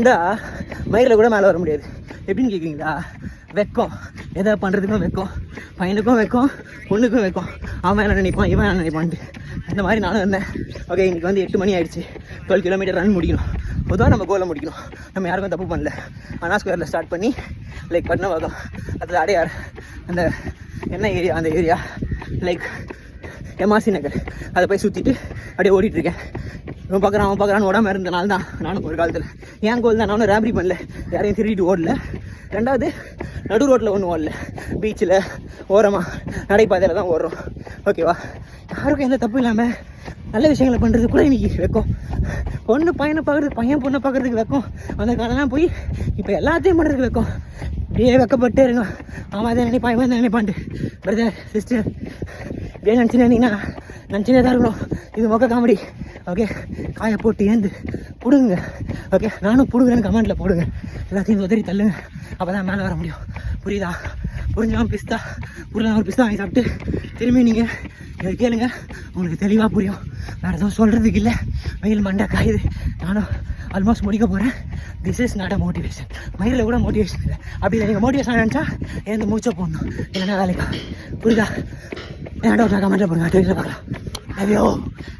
இந்த மயிரில் கூட மேலே வர முடியாது. எப்படின்னு கேட்குறீங்களா? வெக்கம், எதை பண்ணுறதுக்கும் வெக்கம், பையனுக்கும் வெக்கம், பொண்ணுக்கும் வெக்கம். அவன் என்ன நினைப்பான், இவன் என்ன நினைப்பான்ட்டு இந்த மாதிரி நானும் இருந்தேன். ஓகே, இன்றைக்கி வந்து 8 மணி ஆயிடுச்சு. 12 கிலோமீட்டர் ரன் முடிக்கணும். பொதுவாக நம்ம கோலை முடிக்கணும். நம்ம யாருக்கும் தப்பு பண்ணல. அண்ணா ஸ்கொயரில் ஸ்டார்ட் பண்ணி லைக் பட்னவாக்கம், அதில் அடையார், அந்த என்ன ஏரியா, அந்த ஏரியா லைக் எம்ஆர்சி நகர், அதை போய் சுற்றிட்டு அப்படியே ஓடிட்டுருக்கேன். இவன் பார்க்குறான்னு ஓடாமல் இருந்தனால தான் நானும் ஒரு காலத்தில் என் கோல் தான். நானும் ரேப்ரி பண்ணல, யாரையும் திருடிட்டு ஓடல. ரெண்டாவது நடு ரோட்டில் ஒன்றும் ஓடல, பீச்சில் ஓரமாக நடைபாதையில் தான் ஓடுறோம். ஓகேவா? யாருக்கும் எந்த தப்பு இல்லாமல் நல்ல விஷயங்களை பண்ணுறது கூட இன்றைக்கி வைக்கும். பொண்ணு பையனை பார்க்குறது, பையன் பொண்ணை பார்க்குறதுக்கு வைக்கும். அந்த காலம்லாம் போய் இப்போ எல்லாத்தையும் பண்ணுறதுக்கு வைக்கும். இப்படியே வைக்கப்பட்டே இருக்கும். அவன் அதை நினைப்பான், இவன் தான் நினைப்பான்ட்டு. பிரதர் சிஸ்டர் இப்படியே நினச்சினே தான் இருக்கணும். இது மொக்க காமெடி. ஓகே, காயை போட்டு ஏந்து பிடுங்க. ஓகே, நானும் பிடுங்குறேன்னு கமெண்ட்டில் போடுங்க. எல்லாத்தையும் உதறி தள்ளுங்க, அப்போ தான் மேலே வர முடியும். புரியுதா? புரிஞ்சவன் பிஸ்தா, புரிஞ்சவன் பிஸ்தா வாங்கி சாப்பிட்டு திரும்பி நீங்கள் இதை கேளுங்க, உங்களுக்கு தெளிவாக புரியும். வேறு எதுவும் சொல்கிறதுக்கு இல்லை. வெயில் மண்டை காயுது. நானும் ஆல்மோஸ்ட் முடிக்க போகிறேன். This is not a motivation. மயிலில் கூட மோட்டிவேஷன் இல்லை. அப்படி இல்லை, நீங்கள் மோட்டிவேஷன் நினச்சா ஏந்து மூச்சை போடணும், இல்லைன்னா வேலைக்கா. புரியுதா? ஏன்டா ஒரு கமெண்ட்டில் போடுங்க, தெரியல பார்க்கலாம். ஐயோ.